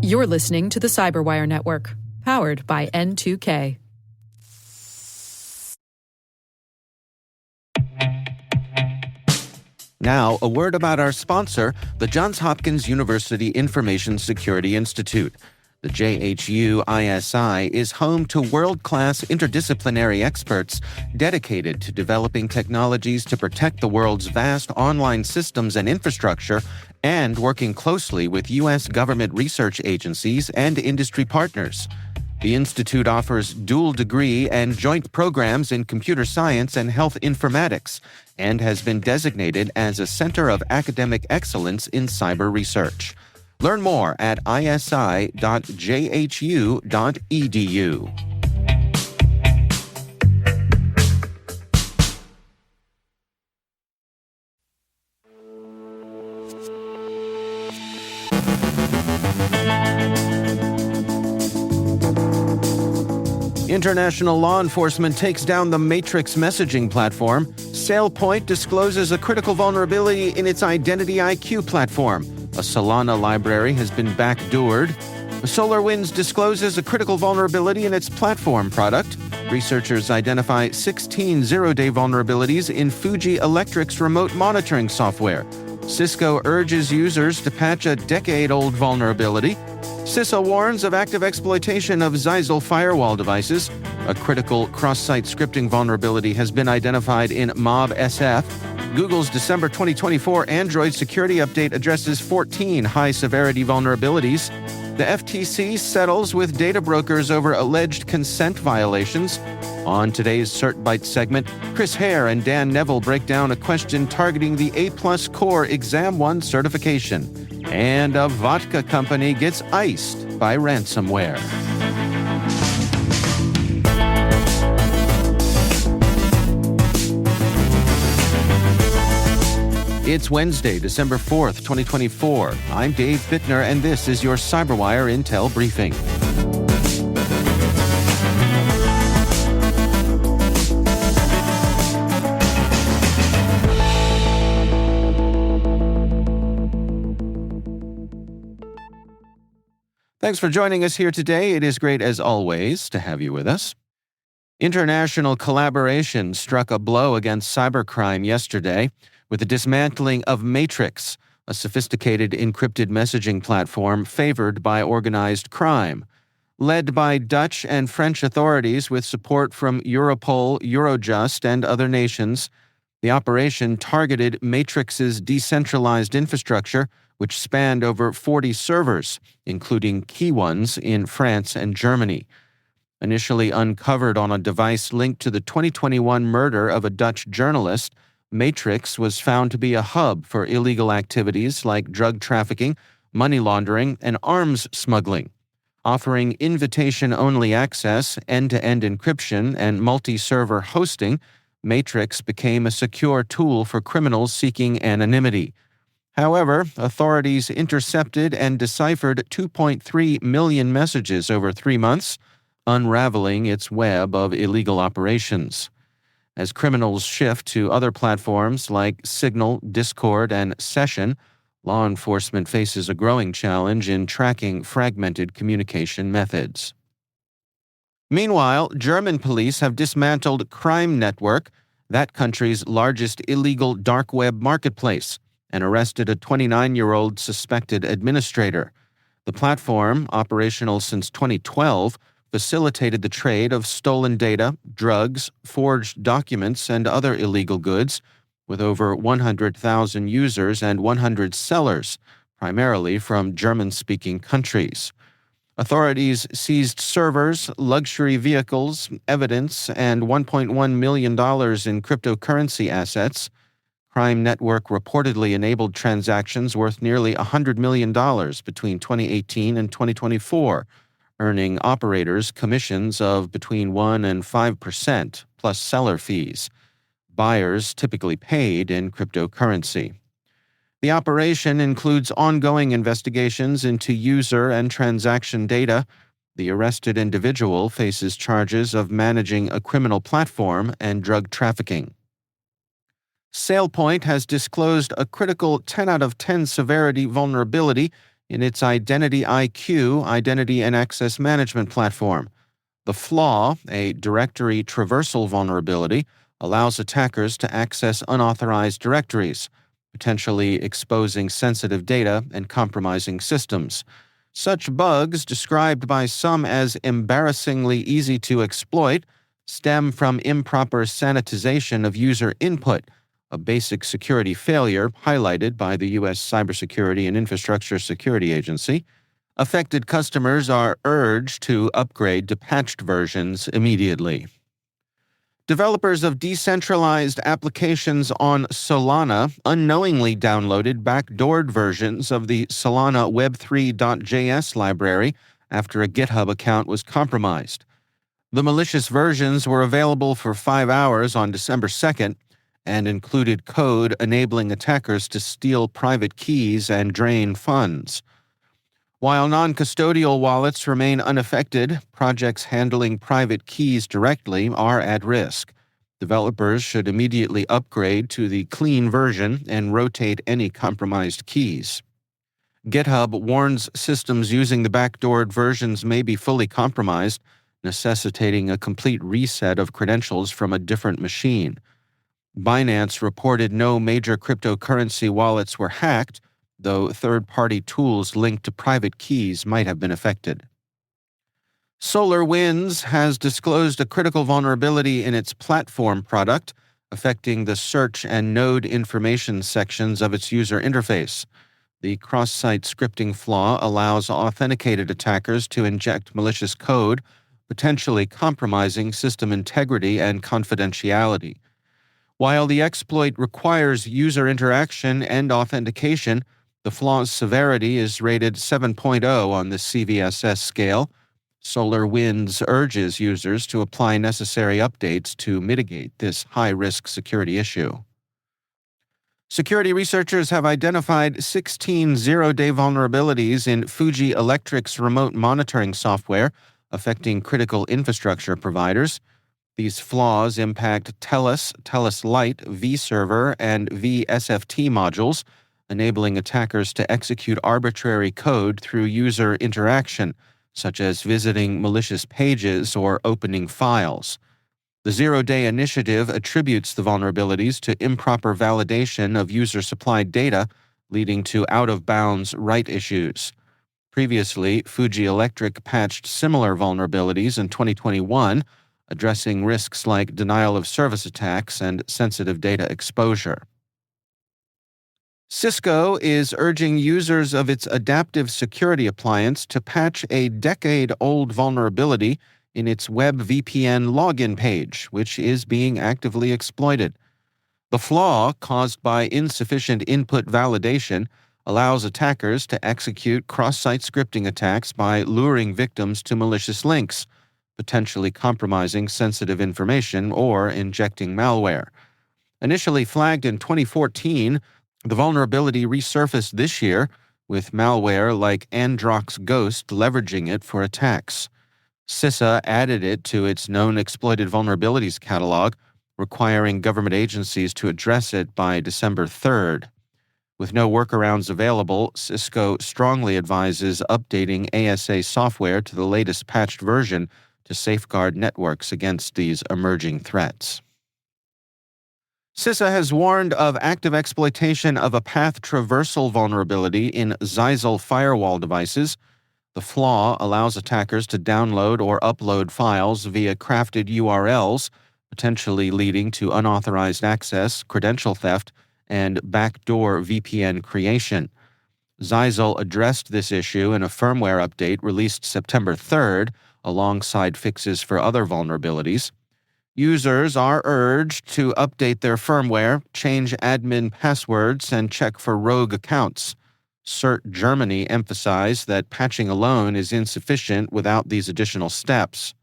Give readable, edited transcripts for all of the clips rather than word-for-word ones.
You're listening to the Cyberwire Network, powered by N2K. Now, a word about our sponsor, the Johns Hopkins University Information Security Institute. The JHU-ISI is home to world-class interdisciplinary experts dedicated to developing technologies to protect the world's vast online systems and infrastructure, and working closely with U.S. government research agencies and industry partners. The Institute offers dual degree and joint programs in computer science and health informatics, and has been designated as a Center of Academic Excellence in Cyber Research. Learn more at isi.jhu.edu. International law enforcement takes down the Matrix messaging platform. SailPoint discloses a critical vulnerability in its IdentityIQ platform. A Solana library has been backdoored. SolarWinds discloses a critical vulnerability in its platform product. Researchers identify 16 zero-day vulnerabilities in Fuji Electric's remote monitoring software. Cisco urges users to patch a decade-old vulnerability. CISA warns of active exploitation of Zyxel firewall devices. A critical cross-site scripting vulnerability has been identified in MobSF. Google's December 2024 Android security update addresses 14 high-severity vulnerabilities. The FTC settles with data brokers over alleged consent violations. On today's CertByte segment, Hare and Dan Neville break down a question targeting the A+ Core Exam 1 certification. And a vodka company gets iced by ransomware. It's Wednesday, December 4th, 2024. I'm Dave Bittner, and this is your CyberWire Intel Briefing. Thanks for joining us here today. It is great, as always, to have you with us. International collaboration struck a blow against cybercrime yesterday with the dismantling of Matrix, a sophisticated encrypted messaging platform favored by organized crime. Led by Dutch and French authorities with support from Europol, Eurojust, and other nations, the operation targeted Matrix's decentralized infrastructure, which spanned over 40 servers, including key ones in France and Germany. Initially uncovered on a device linked to the 2021 murder of a Dutch journalist, Matrix was found to be a hub for illegal activities like drug trafficking, money laundering, and arms smuggling. Offering invitation-only access, end-to-end encryption, and multi-server hosting, Matrix became a secure tool for criminals seeking anonymity. However, authorities intercepted and deciphered 2.3 million messages over 3 months, unraveling its web of illegal operations. As criminals shift to other platforms like Signal, Discord, and Session, law enforcement faces a growing challenge in tracking fragmented communication methods. Meanwhile, German police have dismantled Crime Network, that country's largest illegal dark web marketplace, and arrested a 29-year-old suspected administrator. The platform, operational since 2012, facilitated the trade of stolen data, drugs, forged documents, and other illegal goods, with over 100,000 users and 100 sellers, primarily from German-speaking countries. Authorities seized servers, luxury vehicles, evidence, and $1.1 million in cryptocurrency assets. Crime Network reportedly enabled transactions worth nearly $100 million between 2018 and 2024, earning operators commissions of between 1% and 5%, plus seller fees. Buyers typically paid in cryptocurrency. The operation includes ongoing investigations into user and transaction data. The arrested individual faces charges of managing a criminal platform and drug trafficking. SailPoint has disclosed a critical 10 out of 10 severity vulnerability in its IdentityIQ identity and access management platform. The flaw, a directory traversal vulnerability, allows attackers to access unauthorized directories, potentially exposing sensitive data and compromising systems. Such bugs, described by some as embarrassingly easy to exploit, stem from improper sanitization of user input, a basic security failure highlighted by the U.S. Cybersecurity and Infrastructure Security Agency. Affected customers are urged to upgrade to patched versions immediately. Developers of decentralized applications on Solana unknowingly downloaded backdoored versions of the Solana Web3.js library after a GitHub account was compromised. The malicious versions were available for 5 hours on December 2nd and included code enabling attackers to steal private keys and drain funds. While non-custodial wallets remain unaffected, projects handling private keys directly are at risk. Developers should immediately upgrade to the clean version and rotate any compromised keys. GitHub warns systems using the backdoored versions may be fully compromised, necessitating a complete reset of credentials from a different machine. Binance reported no major cryptocurrency wallets were hacked, though third-party tools linked to private keys might have been affected. SolarWinds has disclosed a critical vulnerability in its platform product, affecting the search and node information sections of its user interface. The cross-site scripting flaw allows authenticated attackers to inject malicious code, potentially compromising system integrity and confidentiality. While the exploit requires user interaction and authentication, the flaw's severity is rated 7.0 on the CVSS scale. SolarWinds urges users to apply necessary updates to mitigate this high-risk security issue. Security researchers have identified 16 zero-day vulnerabilities in Fuji Electric's remote monitoring software, affecting critical infrastructure providers. These flaws impact TELUS, TELUS Lite, vServer, and vSFT modules, enabling attackers to execute arbitrary code through user interaction, such as visiting malicious pages or opening files. The Zero-Day Initiative attributes the vulnerabilities to improper validation of user-supplied data, leading to out-of-bounds write issues. Previously, Fuji Electric patched similar vulnerabilities in 2021, addressing risks like denial-of-service attacks and sensitive data exposure. Cisco is urging users of its adaptive security appliance to patch a decade-old vulnerability in its web VPN login page, which is being actively exploited. The flaw, caused by insufficient input validation, allows attackers to execute cross-site scripting attacks by luring victims to malicious links, potentially compromising sensitive information or injecting malware. Initially flagged in 2014, the vulnerability resurfaced this year, with malware like Androx Ghost leveraging it for attacks. CISA added it to its known exploited vulnerabilities catalog, requiring government agencies to address it by December 3rd. With no workarounds available, Cisco strongly advises updating ASA software to the latest patched version to safeguard networks against these emerging threats. CISA has warned of active exploitation of a path traversal vulnerability in Zyxel firewall devices. The flaw allows attackers to download or upload files via crafted URLs, potentially leading to unauthorized access, credential theft, and backdoor VPN creation. Zyxel addressed this issue in a firmware update released September 3rd, alongside fixes for other vulnerabilities. Users are urged to update their firmware, change admin passwords, and check for rogue accounts. CERT Germany emphasized that patching alone is insufficient without these additional steps.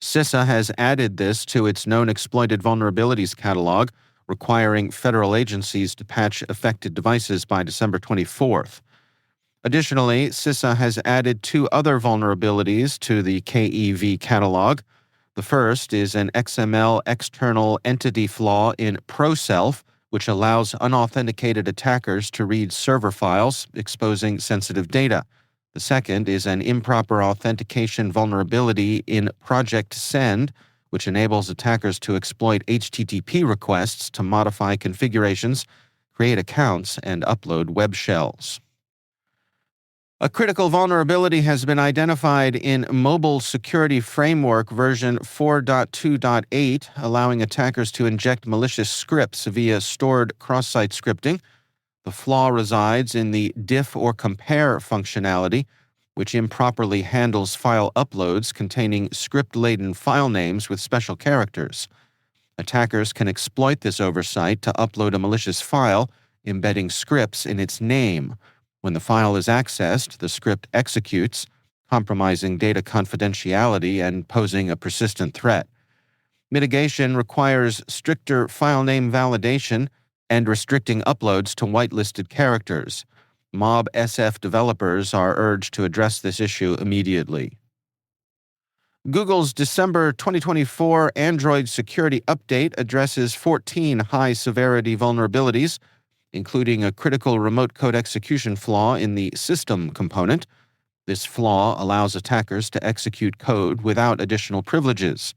CISA has added this to its known exploited vulnerabilities catalog, requiring federal agencies to patch affected devices by December 24th. Additionally, CISA has added 2 other vulnerabilities to the KEV catalog. The first is an XML external entity flaw in ProSelf, which allows unauthenticated attackers to read server files, exposing sensitive data. The second is an improper authentication vulnerability in Project Send, which enables attackers to exploit HTTP requests to modify configurations, create accounts, and upload web shells. A critical vulnerability has been identified in Mobile Security Framework version 4.2.8, allowing attackers to inject malicious scripts via stored cross-site scripting. The flaw resides in the diff or compare functionality, which improperly handles file uploads containing script-laden file names with special characters. Attackers can exploit this oversight to upload a malicious file, embedding scripts in its name. When the file is accessed, the script executes, compromising data confidentiality and posing a persistent threat. Mitigation requires stricter file name validation and restricting uploads to whitelisted characters. MobSF developers are urged to address this issue immediately. Google's December 2024 Android security update addresses 14 high-severity vulnerabilities, including a critical remote code execution flaw in the system component. This flaw allows attackers to execute code without additional privileges.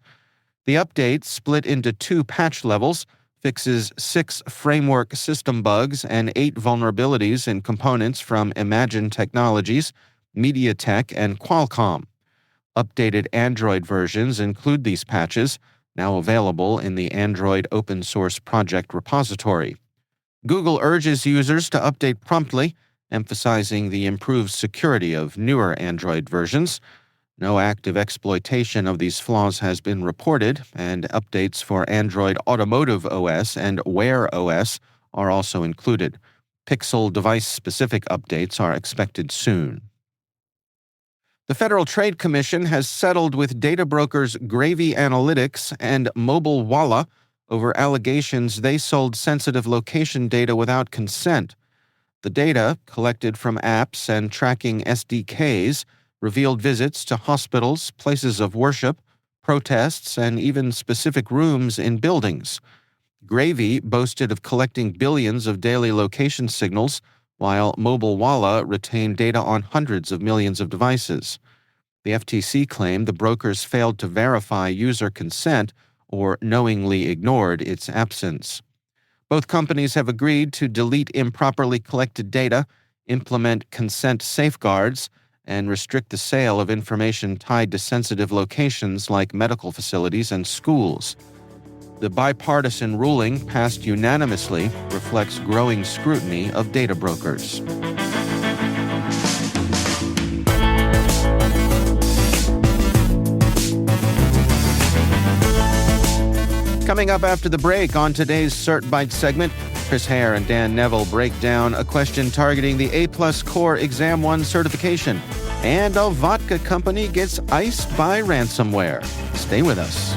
The update, split into 2 patch levels, fixes 6 framework system bugs and 8 vulnerabilities in components from Imagine Technologies, MediaTek, and Qualcomm. Updated Android versions include these patches, now available in the Android open source project repository. Google urges users to update promptly, emphasizing the improved security of newer Android versions. No active exploitation of these flaws has been reported, and updates for Android Automotive OS and Wear OS are also included. Pixel device-specific updates are expected soon. The Federal Trade Commission has settled with data brokers Gravy Analytics and Mobile Walla over allegations they sold sensitive location data without consent. The data, collected from apps and tracking SDKs, revealed visits to hospitals, places of worship, protests, and even specific rooms in buildings. Gravy boasted of collecting billions of daily location signals, while Mobile Walla retained data on hundreds of millions of devices. The FTC claimed the brokers failed to verify user consent or knowingly ignored its absence. Both companies have agreed to delete improperly collected data, implement consent safeguards, and restrict the sale of information tied to sensitive locations like medical facilities and schools. The bipartisan ruling, passed unanimously, reflects growing scrutiny of data brokers. Coming up after the break on today's CertByte segment, Hare and Dan Neville break down a question targeting the A+ Core Exam 1 certification, and a vodka company gets iced by ransomware. Stay with us.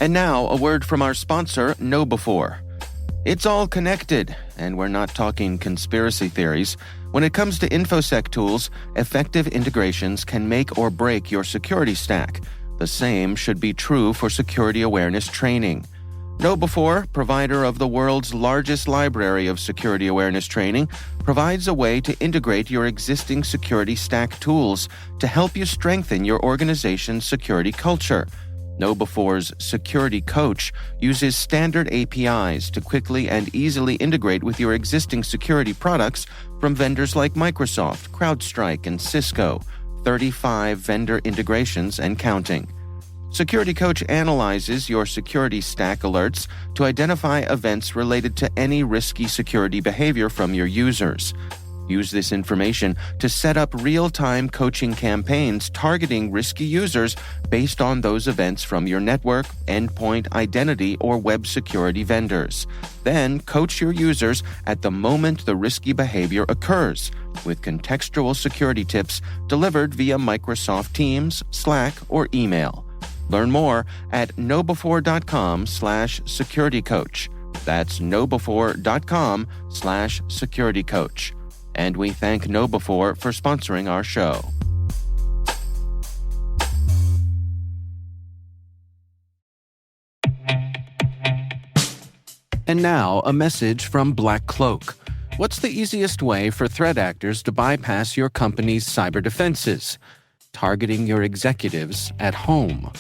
And now, a word from our sponsor, KnowBe4. It's all connected, and we're not talking conspiracy theories. When it comes to InfoSec tools, effective integrations can make or break your security stack. The same should be true for security awareness training. KnowBe4, provider of the world's largest library of security awareness training, provides a way to integrate your existing security stack tools to help you strengthen your organization's security culture. KnowBe4's Security Coach uses standard APIs to quickly and easily integrate with your existing security products from vendors like Microsoft, CrowdStrike, and Cisco, 35 vendor integrations and counting. Security Coach analyzes your security stack alerts to identify events related to any risky security behavior from your users. Use this information to set up real-time coaching campaigns targeting risky users based on those events from your network, endpoint, identity, or web security vendors. Then coach your users at the moment the risky behavior occurs, with contextual security tips delivered via Microsoft Teams, Slack, or email. Learn more at knowbe4.com/securitycoach. That's knowbe4.com/securitycoach. And we thank KnowBe4 for sponsoring our show. And now, a message from Black Cloak. What's the easiest way for threat actors to bypass your company's cyber defenses? Targeting your executives at home.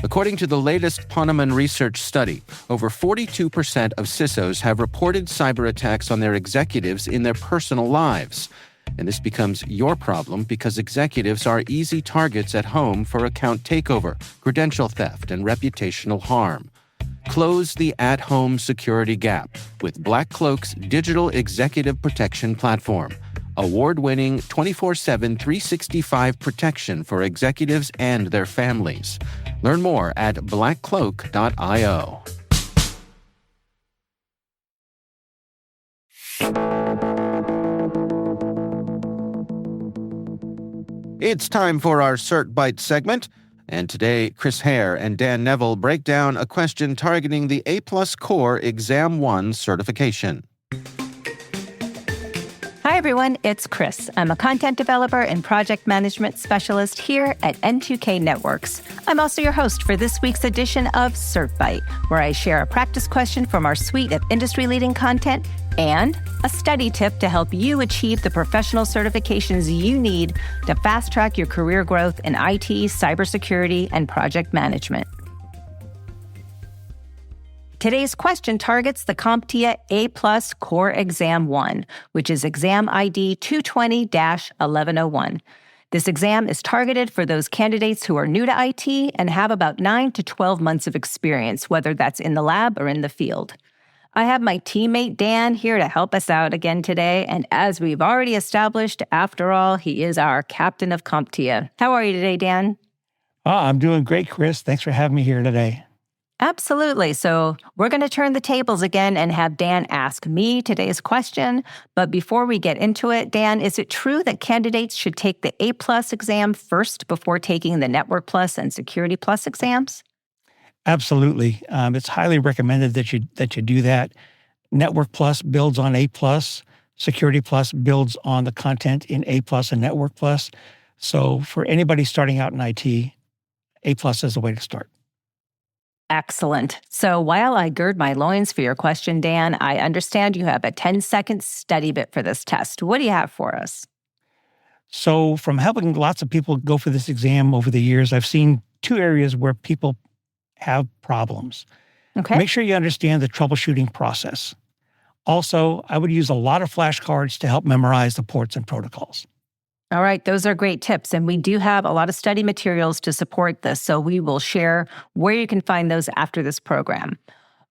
According to the latest Ponemon research study, over 42% of CISOs have reported cyber attacks on their executives in their personal lives. And this becomes your problem because executives are easy targets at home for account takeover, credential theft, and reputational harm. Close the at-home security gap with Black Cloak's digital executive protection platform. Award-winning 24/7 365 protection for executives and their families. Learn more at blackcloak.io. It's time for our CertByte segment. And today, Chris Hare and Dan Neville break down a question targeting the A+ Core Exam 1 certification. Hi, everyone. It's Chris. I'm a content developer and project management specialist here at N2K Networks. I'm also your host for this week's edition of CertByte, where I share a practice question from our suite of industry-leading content and a study tip to help you achieve the professional certifications you need to fast-track your career growth in IT, cybersecurity, and project management. Today's question targets the CompTIA A+ Core Exam 1, which is exam ID 220-1101. This exam is targeted for those candidates who are new to IT and have about 9 to 12 months of experience, whether that's in the lab or in the field. I have my teammate Dan here to help us out again today, and as we've already established, after all, he is our captain of CompTIA. How are you today, Dan? I'm doing great, Chris. Thanks for having me here today. Absolutely. So we're going to turn the tables again and have Dan ask me today's question. But before we get into it, Dan, is it true that candidates should take the A+ exam first before taking the Network Plus and Security Plus exams? Absolutely. It's highly recommended that you do that. Network Plus builds on A+. Security Plus builds on the content in A+ and Network Plus. So for anybody starting out in IT, A+ is the way to start. Excellent. So while I gird my loins for your question, Dan, I understand you have a 10-second study bit for this test. What do you have for us? So from helping lots of people go for this exam over the years, I've seen two areas where people have problems. Okay. Make sure you understand the troubleshooting process. Also, I would use a lot of flashcards to help memorize the ports and protocols. All right, those are great tips. And we do have a lot of study materials to support this, so we will share where you can find those after this program.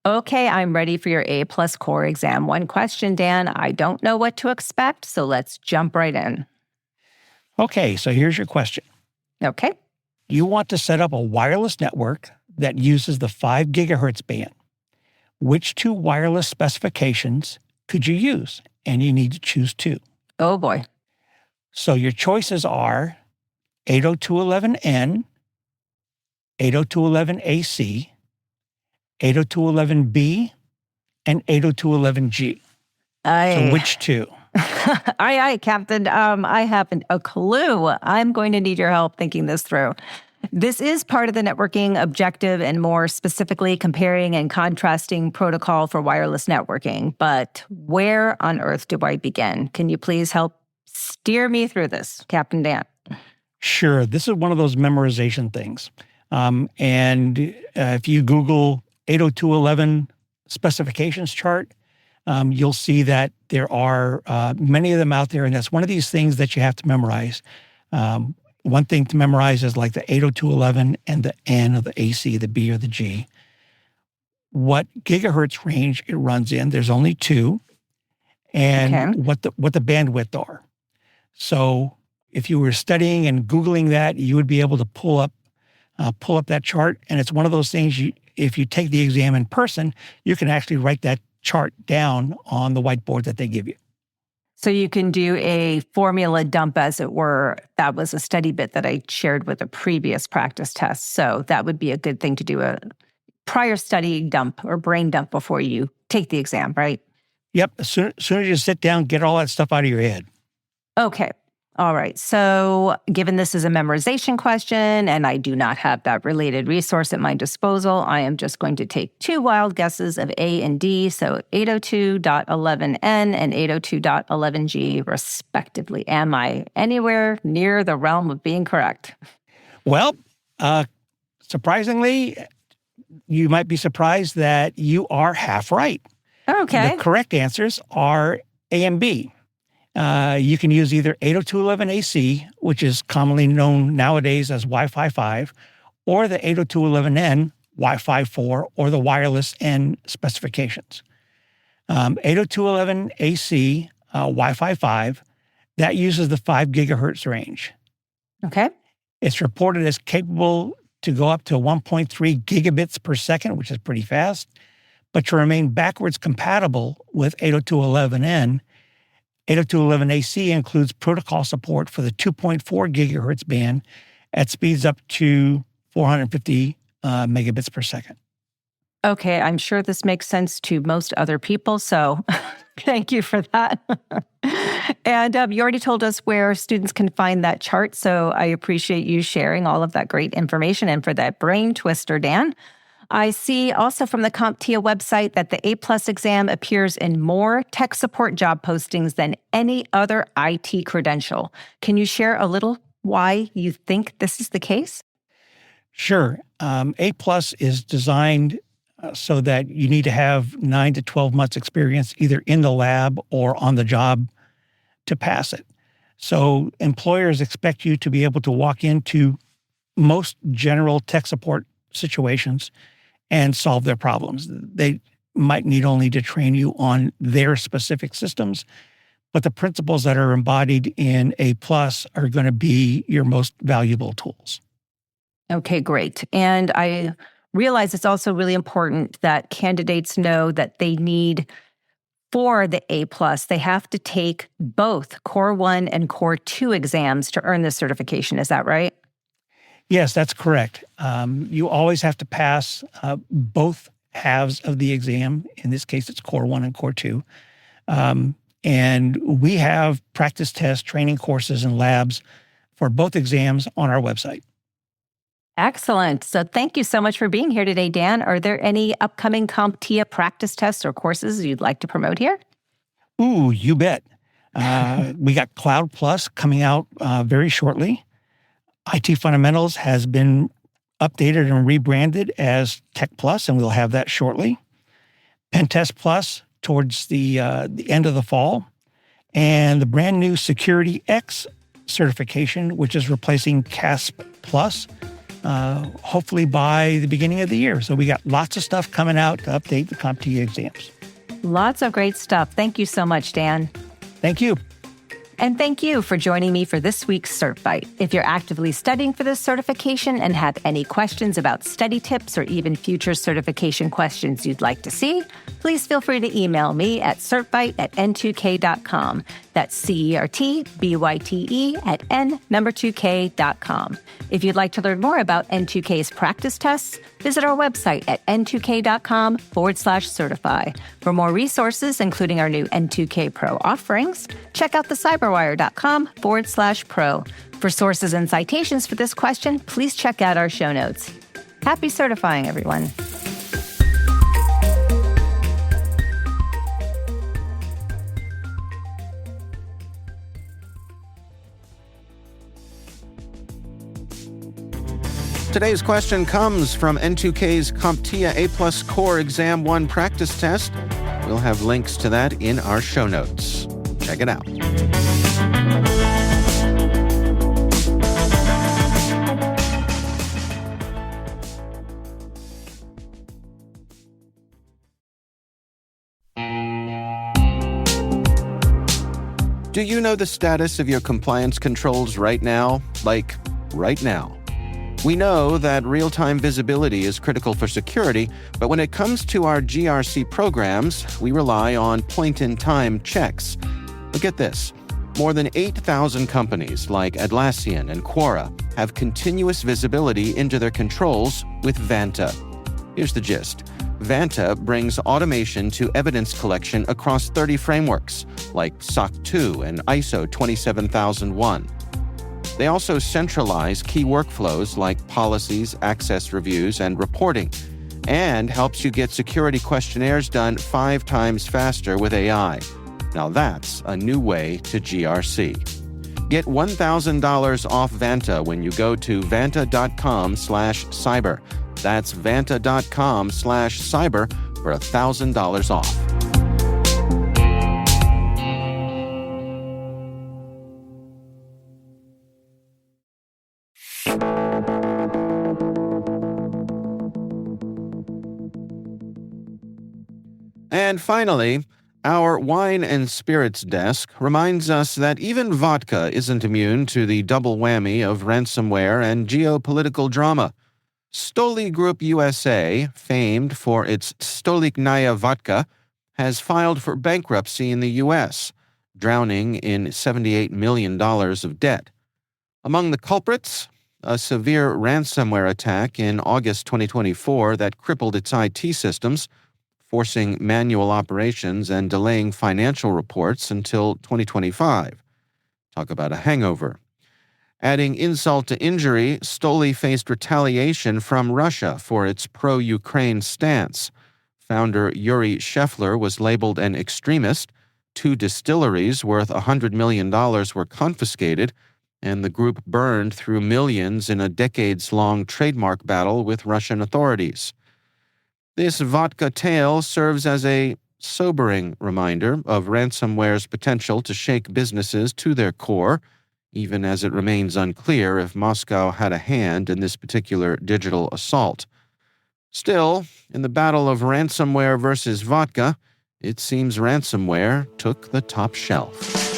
Okay, I'm ready for your A+ Core Exam 1 question, Dan. I don't know what to expect, so let's jump right in. Okay, so here's your question. Okay. You want to set up a wireless network that uses the 5 gigahertz band. Which two wireless specifications could you use? And you need to choose two. Oh, boy. So your choices are 802.11n, 802.11ac, 802.11b, and 802.11g. So which two? Aye, Captain. I haven't a clue. I'm going to need your help thinking this through. This is part of the networking objective and more specifically comparing and contrasting protocol for wireless networking. But where on earth do I begin? Can you please help steer me through this, Captain Dan? Sure. This is one of those memorization things. If you Google 802.11 specifications chart, you'll see that there are many of them out there, and that's one of these things that you have to memorize. One thing to memorize is like the 802.11 and the N of the AC, the B or the G. What gigahertz range it runs in, there's only two, and what the bandwidth are. So if you were studying and Googling that, you would be able to pull up that chart. And it's one of those things, if you take the exam in person, you can actually write that chart down on the whiteboard that they give you. So you can do a formula dump, as it were. That was a study bit that I shared with a previous practice test. So that would be a good thing to do, a prior study dump or brain dump before you take the exam, right? Yep. As soon as you sit down, get all that stuff out of your head. Okay. All right. So given this is a memorization question and I do not have that related resource at my disposal, I am just going to take two wild guesses of A and D. So 802.11n and 802.11g respectively. Am I anywhere near the realm of being correct? Well, surprisingly, you might be surprised that you are half right. Okay. The correct answers are A and B. You can use either 802.11ac, which is commonly known nowadays as Wi-Fi 5, or the 802.11n, Wi-Fi 4, or the wireless N specifications. 802.11ac, Wi-Fi 5, that uses the 5 gigahertz range. Okay. It's reported as capable to go up to 1.3 gigabits per second, which is pretty fast. But to remain backwards compatible with 802.11n, 802.11ac includes protocol support for the 2.4 gigahertz band at speeds up to 450 megabits per second. Okay, I'm sure this makes sense to most other people, so thank you for that. And you already told us where students can find that chart, so I appreciate you sharing all of that great information and for that brain twister, Dan. I see also from the CompTIA website that the A+ exam appears in more tech support job postings than any other IT credential. Can you share a little why you think this is the case? Sure. A+ is designed so that you need to have 9 to 12 months experience either in the lab or on the job to pass it. So employers expect you to be able to walk into most general tech support situations and solve their problems. They might need only to train you on their specific systems, but the principles that are embodied in A+ are going to be your most valuable tools. Okay, great. And I realize it's also really important that candidates know that they need, for the A+, they have to take both Core 1 and Core 2 exams to earn this certification. Is that right? Yes, that's correct. You always have to pass both halves of the exam. In this case, it's Core 1 and Core 2. And we have practice test training courses and labs for both exams on our website. Excellent. So thank you so much for being here today, Dan. Are there any upcoming CompTIA practice tests or courses you'd like to promote here? Ooh, you bet. We got Cloud Plus coming out very shortly. IT Fundamentals has been updated and rebranded as Tech Plus, and we'll have that shortly. Pentest Plus towards the end of the fall. And the brand new Security X certification, which is replacing CASP Plus, hopefully by the beginning of the year. So we got lots of stuff coming out to update the CompTIA exams. Lots of great stuff. Thank you so much, Dan. Thank you. And thank you for joining me for this week's CertByte. If you're actively studying for this certification and have any questions about study tips or even future certification questions you'd like to see, please feel free to email me at certbyte@n2k.com. That's CERTBYTE@n2k.com. If you'd like to learn more about N2K's practice tests, visit our website at n2k.com/certify. For more resources, including our new N2K Pro offerings, check out the cyberwire.com/pro. For sources and citations for this question, please check out our show notes. Happy certifying, everyone. Today's question comes from N2K's CompTIA A+ Core Exam 1 practice test. We'll have links to that in our show notes. Check it out. Do you know the status of your compliance controls right now? Like, right now. We know that real-time visibility is critical for security, but when it comes to our GRC programs, we rely on point-in-time checks. Look at this. More than 8,000 companies like Atlassian and Quora have continuous visibility into their controls with Vanta. Here's the gist. Vanta brings automation to evidence collection across 30 frameworks, like SOC 2 and ISO 27001. They also centralize key workflows like policies, access reviews, and reporting, and helps you get security questionnaires done 5 times faster with AI. Now that's a new way to GRC. Get $1,000 off Vanta when you go to vanta.com/cyber. That's vanta.com/cyber for $1,000 off. And finally, our wine and spirits desk reminds us that even vodka isn't immune to the double whammy of ransomware and geopolitical drama. Stoli Group USA, famed for its Stolichnaya vodka, has filed for bankruptcy in the U.S., drowning in $78 million of debt. Among the culprits, a severe ransomware attack in August 2024 that crippled its IT systems, forcing manual operations and delaying financial reports until 2025. Talk about a hangover. Adding insult to injury, Stoli faced retaliation from Russia for its pro-Ukraine stance. Founder Yuri Shefler was labeled an extremist, 2 distilleries worth $100 million were confiscated, and the group burned through millions in a decades-long trademark battle with Russian authorities. This vodka tale serves as a sobering reminder of ransomware's potential to shake businesses to their core, even as it remains unclear if Moscow had a hand in this particular digital assault. Still, in the battle of ransomware versus vodka, it seems ransomware took the top shelf.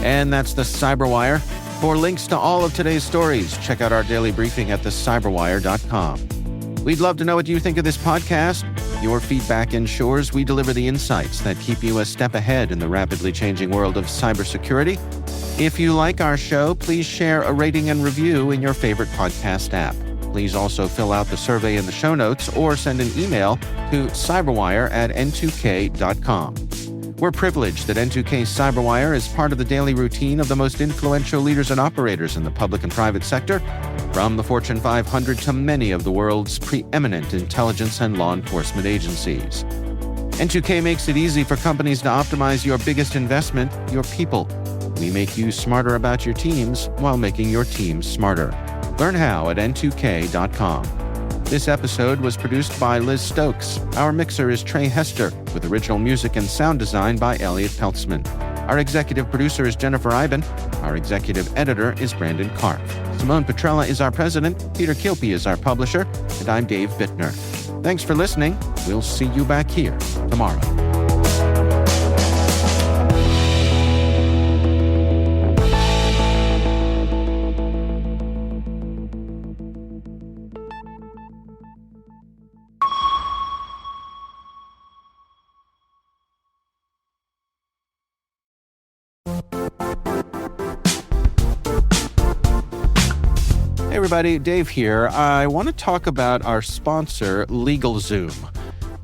And that's the Cyberwire. For links to all of today's stories, check out our daily briefing at thecyberwire.com. We'd love to know what you think of this podcast. Your feedback ensures we deliver the insights that keep you a step ahead in the rapidly changing world of cybersecurity. If you like our show, please share a rating and review in your favorite podcast app. Please also fill out the survey in the show notes or send an email to cyberwire@n2k.com. We're privileged that N2K Cyberwire is part of the daily routine of the most influential leaders and operators in the public and private sector, from the Fortune 500 to many of the world's preeminent intelligence and law enforcement agencies. N2K makes it easy for companies to optimize your biggest investment, your people. We make you smarter about your teams while making your teams smarter. Learn how at n2k.com. This episode was produced by Liz Stokes. Our mixer is Trey Hester, with original music and sound design by Elliot Peltzman. Our executive producer is Jennifer Iben. Our executive editor is Brandon Karpf. Simone Petrella is our president, Peter Kilpie is our publisher, and I'm Dave Bittner. Thanks for listening. We'll see you back here tomorrow. Hey everybody, Dave here. I want to talk about our sponsor, LegalZoom.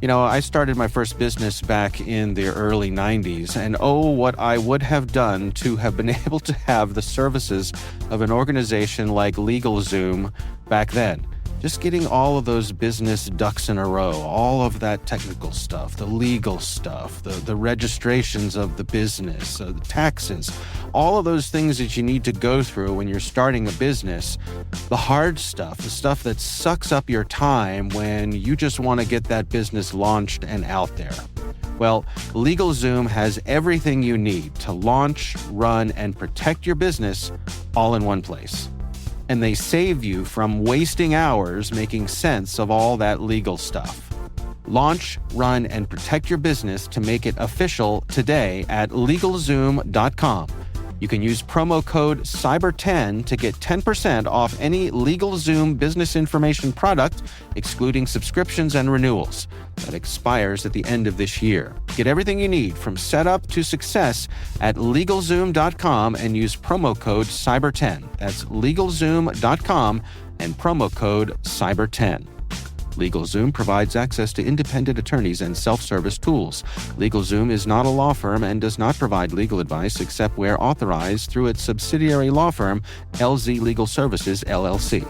You know, I started my first business back in the early 90s, and what I would have done to have been able to have the services of an organization like LegalZoom back then. Just getting all of those business ducks in a row, all of that technical stuff, the legal stuff, the registrations of the business, the taxes, all of those things that you need to go through when you're starting a business, the hard stuff, the stuff that sucks up your time when you just want to get that business launched and out there. Well, LegalZoom has everything you need to launch, run, and protect your business all in one place. And they save you from wasting hours making sense of all that legal stuff. Launch, run, and protect your business to make it official today at LegalZoom.com. You can use promo code CYBER10 to get 10% off any LegalZoom business information product, excluding subscriptions and renewals. That expires at the end of this year. Get everything you need from setup to success at LegalZoom.com and use promo code CYBER10. That's LegalZoom.com and promo code CYBER10. LegalZoom provides access to independent attorneys and self-service tools. LegalZoom is not a law firm and does not provide legal advice except where authorized through its subsidiary law firm, LZ Legal Services, LLC.